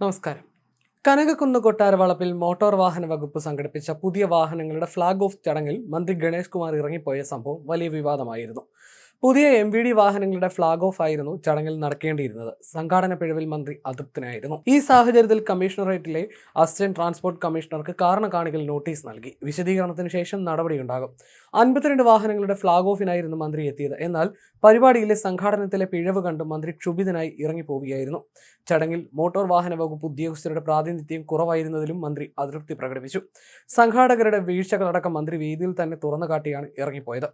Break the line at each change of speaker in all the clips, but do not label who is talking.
നമസ്കാരം. കനകക്കുന്ന് കൊട്ടാരവളപ്പിൽ മോട്ടോർ വാഹന വകുപ്പ് സംഘടിപ്പിച്ച പുതിയ വാഹനങ്ങളുടെ ഫ്ളാഗ് ഓഫ് ചടങ്ങിൽ മന്ത്രി ഗണേഷ് കുമാർ ഇറങ്ങിപ്പോയ സംഭവം വലിയ വിവാദമായിരുന്നു. പുതിയ MVD വാഹനങ്ങളുടെ ഫ്ളാഗ് ഓഫ് ആയിരുന്നു ചടങ്ങിൽ നടക്കേണ്ടിയിരുന്നത്. സംഘാടന പിഴവിൽ മന്ത്രി അതൃപ്തനായിരുന്നു. ഈ സാഹചര്യത്തിൽ കമ്മീഷണറേറ്റിലെ അസിസ്റ്റന്റ് ട്രാൻസ്പോർട്ട് കമ്മീഷണർക്ക് കാരണ കാണിക്കൽ നോട്ടീസ് നൽകി. വിശദീകരണത്തിന് ശേഷം നടപടിയുണ്ടാകും. 52 വാഹനങ്ങളുടെ ഫ്ളാഗ് ഓഫിനായിരുന്നു മന്ത്രി എത്തിയത്. എന്നാൽ പരിപാടിയിലെ സംഘാടനത്തിലെ പിഴവ് കണ്ട് മന്ത്രി ക്ഷുഭിതനായി ഇറങ്ങിപ്പോവുകയായിരുന്നു. ചടങ്ങിൽ മോട്ടോർ വാഹന വകുപ്പ് ഉദ്യോഗസ്ഥരുടെ പ്രാതിനിധ്യം കുറവായിരുന്നതിലും മന്ത്രി അതൃപ്തി പ്രകടിപ്പിച്ചു. സംഘാടകരുടെ വീഴ്ചകളടക്കം മന്ത്രി വേദിയിൽ തന്നെ തുറന്നു കാട്ടിയാണ് ഇറങ്ങിപ്പോയത്.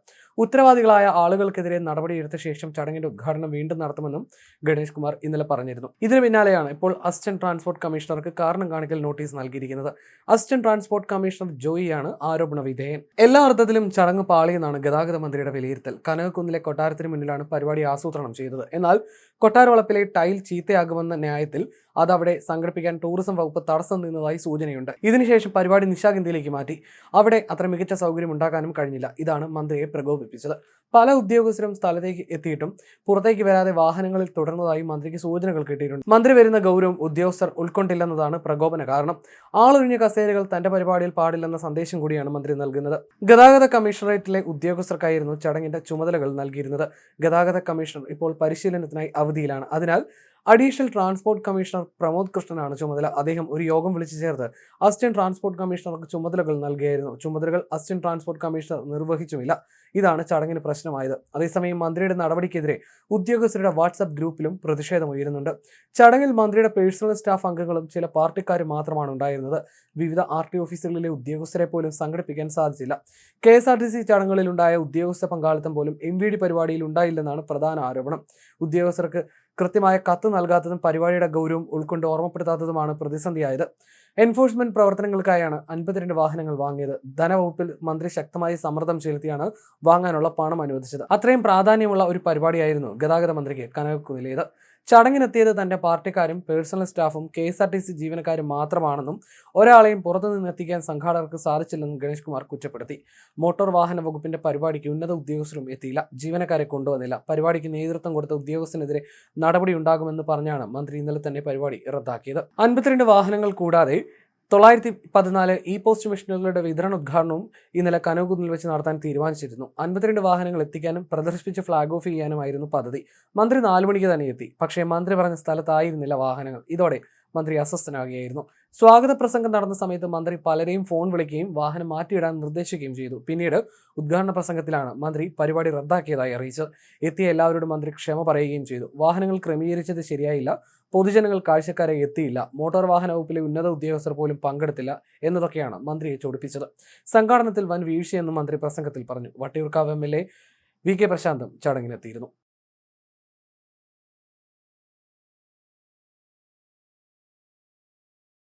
ഉത്തരവാദികളായ ആളുകൾക്കെതിരെ നടപടിയെടുത്ത ശേഷം ചടങ്ങിന്റെ ഉദ്ഘാടനം വീണ്ടും നടത്തുമെന്നും ഗണേഷ് കുമാർ ഇന്നലെ പറഞ്ഞിരുന്നു. ഇതിന് പിന്നാലെയാണ് ഇപ്പോൾ അസിസ്റ്റന്റ് ട്രാൻസ്പോർട്ട് കമ്മീഷണർക്ക് കാരണം കാണിക്കൽ നോട്ടീസ് നൽകിയിരിക്കുന്നത്. അസിസ്റ്റന്റ് ട്രാൻസ്പോർട്ട് കമ്മീഷണർ ജോയിയാണ് ആരോപണ വിധേയൻ. എല്ലാ അർത്ഥത്തിലും ചടങ്ങ് പാളിയെന്നാണ് ഗതാഗത മന്ത്രിയുടെ വിലയിരുത്തൽ. കനകക്കുന്നിലെ കൊട്ടാരത്തിന് മുന്നിലാണ് പരിപാടി ആസൂത്രണം ചെയ്തത്. എന്നാൽ കൊട്ടാരവളപ്പിലെ ടൈൽ ചീത്തയാകുമെന്ന ന്യായത്തിൽ അതവിടെ സംഘടിപ്പിക്കാൻ ടൂറിസം വകുപ്പ് തടസ്സം നിന്നതായി സൂചനയുണ്ട്. ഇതിനുശേഷം പരിപാടി നിശാഗന്ധിയിലേക്ക് മാറ്റി. അവിടെ അത്ര മികച്ച സൗകര്യം ഉണ്ടാക്കാനും കഴിഞ്ഞില്ല. ഇതാണ് മന്ത്രിയെ പ്രകോപിപ്പിച്ചത്. പല ഉദ്യോഗസ്ഥരും സ്ഥലത്തേക്ക് എത്തിയിട്ടും പുറത്തേക്ക് വരാതെ വാഹനങ്ങളിൽ തുടർന്നതായി മന്ത്രിക്ക് സൂചനകൾ കിട്ടിയിട്ടുണ്ട്. മന്ത്രി വരുന്ന ഗൗരവം ഉദ്യോഗസ്ഥർ ഉൾക്കൊണ്ടില്ലെന്നതാണ് പ്രകോപന കാരണം. ആളൊഴിഞ്ഞ കസേരകൾ തന്റെ പരിപാടിയിൽ പാടില്ലെന്ന സന്ദേശം കൂടിയാണ് മന്ത്രി നൽകുന്നത്. ഗതാഗത കമ്മീഷണറേറ്റിലെ ഉദ്യോഗസ്ഥർക്കായിരുന്നു ചടങ്ങിന്റെ ചുമതലകൾ നൽകിയിരുന്നത്. ഗതാഗത കമ്മീഷണർ ഇപ്പോൾ പരിശീലനത്തിനായി അവധിയിലാണ്. അതിനാൽ അഡീഷണൽ ട്രാൻസ്പോർട്ട് കമ്മീഷണർ പ്രമോദ് കൃഷ്ണനാണ് ചുമതല. അദ്ദേഹം ഒരു യോഗം വിളിച്ചു ചേർത്ത് അസിസ്റ്റന്റ് ട്രാൻസ്പോർട്ട് കമ്മീഷണർക്ക് ചുമതലകൾ നൽകിയായിരുന്നു. ചുമതലകൾ അസിസ്റ്റന്റ് ട്രാൻസ്പോർട്ട് കമ്മീഷണർ നിർവഹിച്ചുമില്ല. ഇതാണ് ചടങ്ങിന് പ്രശ്നമായത്. അതേസമയം മന്ത്രിയുടെ നടപടിക്കെതിരെ ഉദ്യോഗസ്ഥരുടെ വാട്സ്ആപ്പ് ഗ്രൂപ്പിലും പ്രതിഷേധമുയരുന്നുണ്ട്. ചടങ്ങിൽ മന്ത്രിയുടെ പേഴ്സണൽ സ്റ്റാഫ് അംഗങ്ങളും ചില പാർട്ടിക്കാരും മാത്രമാണ് ഉണ്ടായിരുന്നത്. വിവിധ RT ഓഫീസുകളിലെ ഉദ്യോഗസ്ഥരെ പോലും സംഘടിപ്പിക്കാൻ സാധിച്ചില്ല. KSRTC ചടങ്ങുകളിലുണ്ടായ ഉദ്യോഗസ്ഥ പങ്കാളിത്തം പോലും MVD പരിപാടിയിൽ ഉണ്ടായില്ലെന്നാണ് പ്രധാന ആരോപണം. ഉദ്യോഗസ്ഥർക്ക് കൃത്യമായ കത്ത് നൽകാത്തതും പരിപാടിയുടെ ഗൗരവം ഉൾക്കൊണ്ട് ഓർമ്മപ്പെടുത്താത്തതുമാണ് പ്രതിസന്ധിയായത്. എൻഫോഴ്സ്മെന്റ് പ്രവർത്തനങ്ങൾക്കായാണ് 52 വാഹനങ്ങൾ വാങ്ങിയത്. ധനവകുപ്പിൽ മന്ത്രി ശക്തമായി സമ്മർദ്ദം ചെലുത്തിയാണ് വാങ്ങാനുള്ള പണം അനുവദിച്ചത്. അത്രയും പ്രാധാന്യമുള്ള ഒരു പരിപാടിയായിരുന്നു ഗതാഗത മന്ത്രിക്ക് കനകക്കുന്നിലേത്. ചടങ്ങിനെത്തിയത് തന്റെ പാർട്ടിക്കാരും പേഴ്സണൽ സ്റ്റാഫും KSRTC ജീവനക്കാരും മാത്രമാണെന്നും ഒരാളെയും പുറത്തുനിന്ന് എത്തിക്കാൻ സംഘാടകർക്ക് സാധിച്ചില്ലെന്നും ഗണേഷ് കുമാർ കുറ്റപ്പെടുത്തി. മോട്ടോർ വാഹന വകുപ്പിന്റെ പരിപാടിക്ക് ഉന്നത ഉദ്യോഗസ്ഥരും എത്തിയില്ല. ജീവനക്കാരെ കൊണ്ടുവന്നില്ല. പരിപാടിക്ക് നേതൃത്വം കൊടുത്ത ഉദ്യോഗസ്ഥനെതിരെ നടപടി ഉണ്ടാകുമെന്ന് പറഞ്ഞാണ് മന്ത്രി ഇന്നലെ തന്നെ പരിപാടി റദ്ദാക്കിയത്. 52 വാഹനങ്ങൾ കൂടാതെ 914 പോസ്റ്റ് മെഷീനുകളുടെ വിതരണ ഉദ്ഘാടനവും ഇന്നലെ കനകക്കുന്നിൽ വെച്ച് നടത്താൻ തീരുമാനിച്ചിരുന്നു. 52 വാഹനങ്ങൾ എത്തിക്കാനും പ്രദർശിപ്പിച്ച് ഫ്ളാഗ് ഓഫ് ചെയ്യാനുമായിരുന്നു പദ്ധതി. മന്ത്രി 4 മണിക്ക് തന്നെ എത്തി. പക്ഷേ മന്ത്രി പറഞ്ഞ സ്ഥലത്തായിരുന്നില്ല വാഹനങ്ങൾ. ഇതോടെ മന്ത്രി അസ്വസ്ഥനാകുകയായിരുന്നു. സ്വാഗത പ്രസംഗം നടന്ന സമയത്ത് മന്ത്രി പലരെയും ഫോൺ വിളിക്കുകയും വാഹനം മാറ്റിയിടാൻ നിർദ്ദേശിക്കുകയും ചെയ്തു. പിന്നീട് ഉദ്ഘാടന പ്രസംഗത്തിലാണ് മന്ത്രി പരിപാടി റദ്ദാക്കിയതായി അറിയിച്ചത്. എത്തിയ എല്ലാവരോടും മന്ത്രി ക്ഷമ പറയുകയും ചെയ്തു. വാഹനങ്ങൾ ക്രമീകരിച്ചത് ശരിയായില്ല, പൊതുജനങ്ങൾ കാഴ്ചക്കാരെ എത്തിയില്ല, മോട്ടോർ വാഹന വകുപ്പിലെ ഉന്നത ഉദ്യോഗസ്ഥർ പോലും പങ്കെടുത്തില്ല എന്നതൊക്കെയാണ് മന്ത്രിയെ ചൊടിപ്പിച്ചത്. സംഘാടനത്തിൽ വൻ വീഴ്ചയെന്നും മന്ത്രി പ്രസംഗത്തിൽ പറഞ്ഞു. Vattiyoorkavu MLA VK പ്രശാന്തും ചടങ്ങിനെത്തിയിരുന്നു.